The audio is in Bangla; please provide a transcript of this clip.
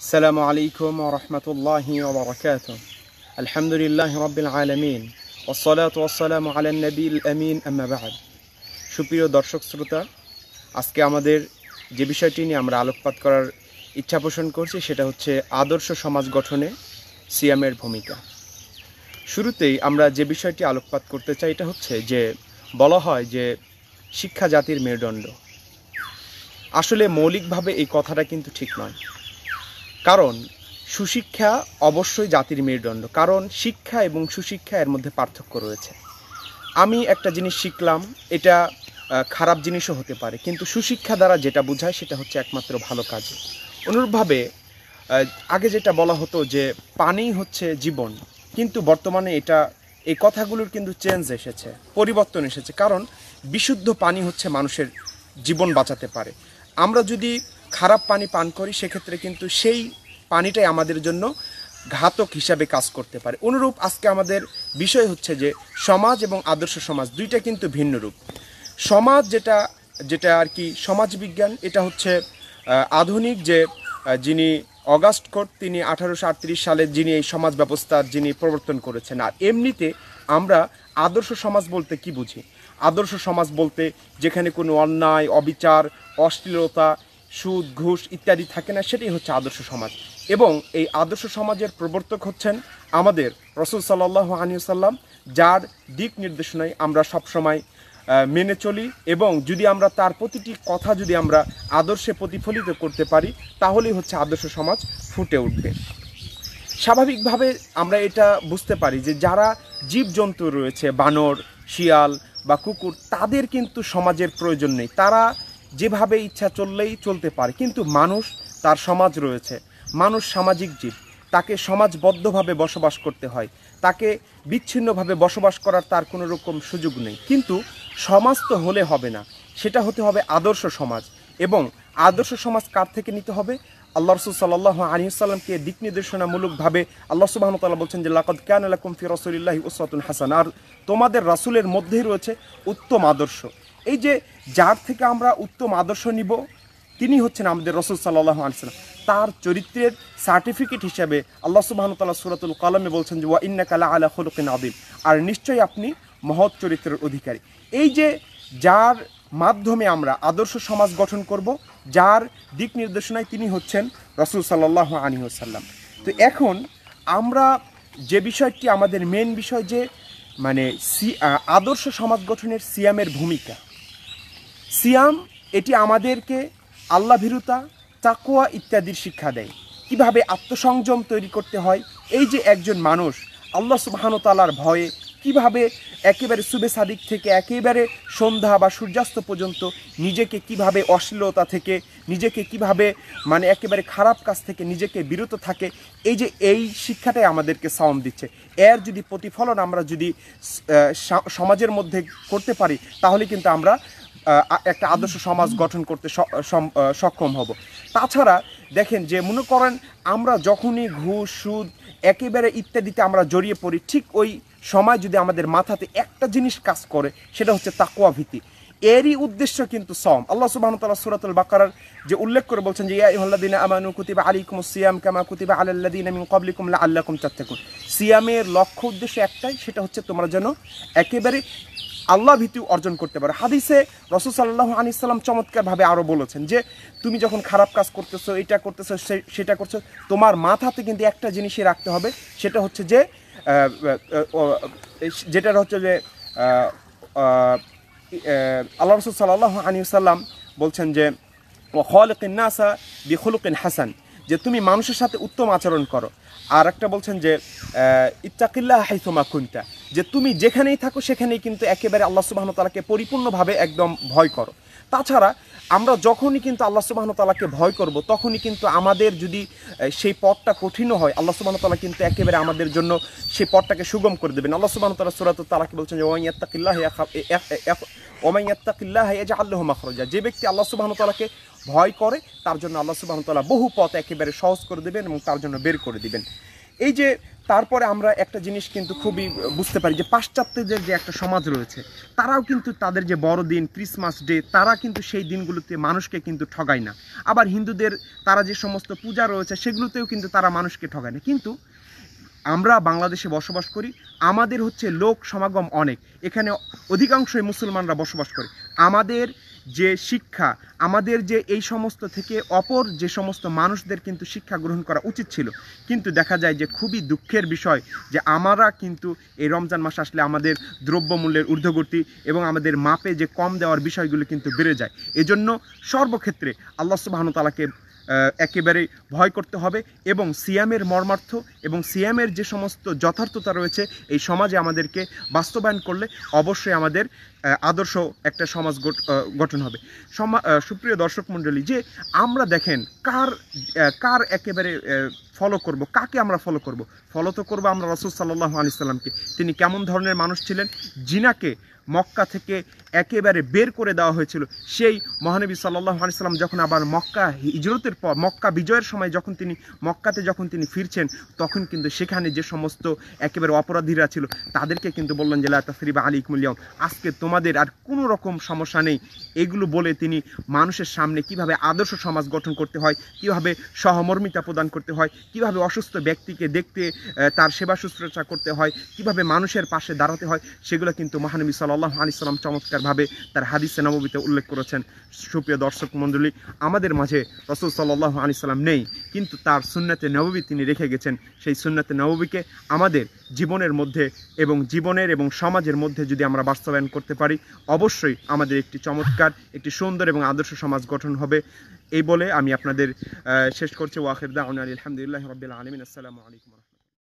السلام عليكم ورحمة الله وبركاته. الحمد لله رب العالمين والصلاة والسلام على النبي الأمين أما بعد. সুপ্রিয় দর্শক শ্রোতা, আজকে আমাদের যে বিষয়টি নিয়ে আমরা আলোকপাত করার ইচ্ছা পোষণ করছি সেটা হচ্ছে আদর্শ সমাজ গঠনে সিয়ামের ভূমিকা। শুরুতেই আমরা যে বিষয়টি আলোকপাত করতে চাই এটা হচ্ছে যে বলা হয় যে শিক্ষা জাতির মেরুদণ্ড। আসলে মৌলিকভাবে এই কথাটা কিন্তু ঠিক নয়, কারণ সুশিক্ষা অবশ্যই জাতির মেরুদণ্ড। কারণ শিক্ষা এবং সুশিক্ষা এর মধ্যে পার্থক্য রয়েছে। আমি একটা জিনিস শিখলাম, এটা খারাপ জিনিসও হতে পারে, কিন্তু সুশিক্ষা দ্বারা যেটা বোঝায় সেটা হচ্ছে একমাত্র ভালো কাজ। অনুরূপভাবে আগে যেটা বলা হতো যে পানিই হচ্ছে জীবন, কিন্তু বর্তমানে এই কথাগুলোর কিন্তু চেঞ্জ এসেছে, পরিবর্তন এসেছে। কারণ বিশুদ্ধ পানি হচ্ছে মানুষের জীবন বাঁচাতে পারে। আমরা যদি খারাপ পানি পান করি সেক্ষেত্রে কিন্তু সেই পানিটাই আমাদের জন্য ঘাতক হিসাবে কাজ করতে পারে। অনুরূপ আজকে আমাদের বিষয় হচ্ছে যে সমাজ এবং আদর্শ সমাজ দুইটা কিন্তু ভিন্ন রূপ। সমাজ যেটা আর কি সমাজবিজ্ঞান, এটা হচ্ছে আধুনিক যিনি অগাস্ট কোট, তিনি 1838 সালে যিনি এই সমাজ ব্যবস্থার যিনি প্রবর্তন করেছেন। আর এমনিতে আমরা আদর্শ সমাজ বলতে কি বুঝি? আদর্শ সমাজ বলতে যেখানে কোনো অন্যায়, অবিচার, অশ্লীলতা, সুদ, ঘুষ ইত্যাদি থাকে না, সেটাই হচ্ছে আদর্শ সমাজ। এবং এই আদর্শ সমাজের প্রবর্তক হচ্ছেন আমাদের রাসূল সাল্লাল্লাহু আলাইহি ওয়াসাল্লাম, যার দিক নির্দেশনায় আমরা সবসময় মেনে চলি। এবং যদি আমরা তার প্রতিটি কথা যদি আমরা আদর্শে প্রতিফলিত করতে পারি তাহলেই হচ্ছে আদর্শ সমাজ ফুটে উঠবে। স্বাভাবিকভাবে আমরা এটা বুঝতে পারি যে যারা জীবজন্তু রয়েছে, বানর, শিয়াল বা কুকুর, তাদের কিন্তু সমাজের প্রয়োজন নেই, তারা যেভাবে ইচ্ছা চললেই চলতে পারে। কিন্তু মানুষ, তার সমাজ রয়েছে, মানুষ সামাজিক জীব, তাকে সমাজবদ্ধভাবে বসবাস করতে হয়, তাকে বিচ্ছিন্নভাবে বসবাস করার তার কোনো রকম সুযোগ নেই। কিন্তু সমাজ তো হলে হবে না, সেটা হতে হবে আদর্শ সমাজ। এবং আদর্শ সমাজ কার থেকে নিতে হবে? আল্লাহ রাসূল সাল্লাল্লাহু আলাইহি ওয়াসাল্লামকে দিক নির্দেশনামূলকভাবে আল্লাহ সুবহানাহু ওয়া তাআলা বলছেন যে লাকাদ কানা লাকুম ফি রাসূলিল্লাহি উসওয়াতুন হাসানাহ, আর তোমাদের রাসূলের মধ্যেই রয়েছে উত্তম আদর্শ। এই যে যার থেকে আমরা উত্তম আদর্শ নিব তিনি হচ্ছেন আমাদের রাসূল সাল্লাল্লাহু আলাইহি ওয়াসাল্লাম। তার চরিত্রের সার্টিফিকেট হিসেবে আল্লাহ সুবহানাহু ওয়া তাআলা সূরাতুল কলমে বলছেন যে ওয়া ইন্নাকা লা আলা খুলুকিন আযীম, আর নিশ্চয়ই আপনি মহৎ চরিত্রের অধিকারী। এই যে যার মাধ্যমে আমরা আদর্শ সমাজ গঠন করব, যার দিক নির্দেশনায় তিনি হচ্ছেন রাসূল সাল্লাল্লাহু আলাইহি ওয়াসাল্লাম। তো এখন আমরা যে বিষয়টি আমাদের মেন বিষয়, যে মানে আদর্শ সমাজ গঠনের সিয়ামের ভূমিকা। সিয়াম এটি আমাদেরকে আল্লাহ ভীরুতা, তাকওয়া ইত্যাদির শিক্ষা দেয়, কিভাবে আত্মসংযম তৈরি করতে হয়। এই যে একজন মানুষ আল্লাহ সুবহানাহু ওয়া তাআলার ভয়ে কিভাবে একেবারে সুবে সাদিক থেকে একেবারে সন্ধ্যা বা সূর্যাস্ত পর্যন্ত নিজেকে কিভাবে অশ্লীলতা থেকে, নিজেকে কিভাবে মানে একেবারে খারাপ কাজ থেকে নিজেকে বিরত থাকে, এই শিক্ষাটাই আমাদেরকে সাওম দিচ্ছে। এর যদি প্রতিফলন আমরা যদি সমাজের মধ্যে করতে পারি তাহলে কিন্তু আমরা একটা আদর্শ সমাজ গঠন করতে সক্ষম হব। তাছাড়া দেখেন যে মনে করেন আমরা যখনই ঘুষ, সুদ একেবারে ইত্যাদিতে আমরা জড়িয়ে পড়ি, ঠিক ওই সময় যদি আমাদের মাথাতে একটা জিনিস কাজ করে সেটা হচ্ছে তাকওয়া ভীতি। এরই উদ্দেশ্য কিন্তু সওম। আল্লাহ সুবহানাহু ওয়া তাআলা সূরাতুল বাকারার যে উল্লেখ করে বলছেন যে ইয়া আইয়ুহাল্লাযীনা আমানু কুতিবা আলাইকুমুস সিয়াম কামা কুতিবা আলাল লাযীনা মিন ক্বাবলিকুম লাআল্লাকুম তাত্তাকুন। সিয়ামের লক্ষ্য উদ্দেশ্য একটাই, সেটা হচ্ছে তোমরা যেন একেবারে আল্লাহ ভীতি অর্জন করতে পারো। হাদিসে রাসূল সাল্লাল্লাহু আলাইহি ওয়াসাল্লাম চমৎকারভাবে আরও বলেছেন যে তুমি যখন খারাপ কাজ করতেছো, এটা করতেছো, সেটা করছো, তোমার মাথাতে কিন্তু একটা জিনিসই রাখতে হবে, সেটা হচ্ছে যে আল্লাহ রাসূল সাল্লাল্লাহু আলাইহি ওয়াসাল্লাম বলছেন যে ওয়া খালিকিন নাসা বিখুলুকিন হাসান, যে তুমি মানুষের সাথে উত্তম আচরণ করো। আর একটা বলছেন যে ইত্তাকিল্লাহ হাইসুমা কুনতা, যে তুমি যেখানেই থাকো সেখানেই কিন্তু একেবারে আল্লাহ সুবহানাহু ওয়া তাআলাকে পরিপূর্ণভাবে একদম ভয় করো। তাছাড়া আমরা যখনই কিন্তু আল্লাহ সুবহানাহু ওয়া তাআলাকে ভয় করব তখনই কিন্তু আমাদের যদি সেই পথটা কঠিনও হয় আল্লাহ সুবহানাহু ওয়া তাআলা কিন্তু একেবারে আমাদের জন্য সেই পথটাকে সুগম করে দেবেন। আল্লাহ সুবহানাহু ওয়া তাআলা সূরাতুত তালাকে বলছেন যে ওয়া মান ইয়াত্তাকিল্লাহ ইয়াজআল লাহু মাখরাজা, যে ব্যক্তি আল্লাহ সুবহানাহু ওয়া তাআলাকে ভয় করে তার জন্য আল্লাহ সুবহানাহু ওয়া তাআলা বহু পথ একেবারে সহজ করে দেবেন এবং তার জন্য বের করে দিবেন। এই যে তারপরে আমরা একটা জিনিস কিন্তু খুবই বুঝতে পারি যে পাশ্চাত্যদের যে একটা সমাজ রয়েছে, তারাও কিন্তু তাদের যে বড়দিন ক্রিসমাস ডে, তারা কিন্তু সেই দিনগুলোতে মানুষকে কিন্তু ঠগায় না। আবার হিন্দুদের তারা যে সমস্ত পূজা রয়েছে সেগুলোতেও কিন্তু তারা মানুষকে ঠগায় না। কিন্তু আমরা বাংলাদেশে বসবাস করি, আমাদের হচ্ছে লোক সমাগম অনেক, এখানে অধিকাংশই মুসলমানরা বসবাস করে। আমাদের যে শিক্ষা, আমাদের যে এই সমস্ত থেকে অপর যে সমস্ত মানুষদের কিন্তু শিক্ষা গ্রহণ করা উচিত ছিল, কিন্তু দেখা যায় যে খুবই দুঃখের বিষয় যে আমরা কিন্তু এই রমজান মাস আসলে আমাদের দ্রব্যমূল্যের ঊর্ধ্বগতি এবং আমাদের মাপে যে কম দেওয়ার বিষয়গুলো কিন্তু বেড়ে যায়। এজন্য সর্বক্ষেত্রে আল্লাহ সুবহানাহু ওয়া তাআলাকে একেবারে ভয় করতে হবে এবং সিয়ামের মর্মার্থ এবং সিয়ামের যে সমস্ত যথার্থতা রয়েছে এই সমাজে আমাদেরকে বাস্তবায়ন করলে অবশ্যই আমাদের আদর্শ একটা সমাজ গঠন হবে। সুপ্রিয় দর্শক মণ্ডলী, যে আমরা দেখেন কার একেবারে ফলো করব, কাকে আমরা ফলো করব? ফলো তো করবো আমরা রাসূল সাল্লাল্লাহু আলাইহি সাল্লামকে। তিনি কেমন ধরনের মানুষ ছিলেন? জিনাকে মক্কা থেকে একেবারে বের করে দেওয়া হয়েছিল। সেই মহানবী সাল্লাল্লাহু আলাইহি সাল্লাম যখন আবার মক্কা হিজরতের পর, মক্কা বিজয়ের সময় যখন তিনি ফিরছেন, তখন কিন্তু সেখানে যে সমস্ত একেবারে অপরাধীরা ছিল তাদেরকে কিন্তু বললেন যে লা তাসরিবা আলাইকুমুল ইয়াউম, আজকে তোমাদের আর কোনো রকম সমস্যা নেই। এগুলো বলে তিনি মানুষের সামনে কিভাবে আদর্শ সমাজ গঠন করতে হয়, কিভাবে সহমর্মিতা প্রদান করতে হয়, কিভাবে অসুস্থ ব্যক্তিকে দেখতে তার সেবা শুশ্রূষা করতে হয়, কিভাবে মানুষের পাশে দাঁড়াতে হয়, সেগুলো কিন্তু মহানবী সাল্লাল্লাহু আলাইহি সাল্লাম চমৎকারভাবে তার হাদিসে নববীতে উল্লেখ করেছেন। সুপ্রিয় দর্শক মণ্ডলী, আমাদের মাঝে রাসূল সাল্লাল্লাহু আলাইহি সাল্লাম নেই, কিন্তু তার সুন্নতে নববী তিনি রেখে গেছেন। সেই সুন্নতে নববীকে আমাদের জীবনের মধ্যে এবং সমাজের মধ্যে যদি আমরা বাস্তবায়ন করতে পারি, অবশ্যই আমাদের একটি চমৎকার, একটি সুন্দর এবং আদর্শ সমাজ গঠন হবে। এই বলে আমি আপনাদের শেষ করছি। ওয়া আখির দাওয়ানা আলহামদুলিল্লাহি রাব্বিল আলামিন। আসসালামু আলাইকুম।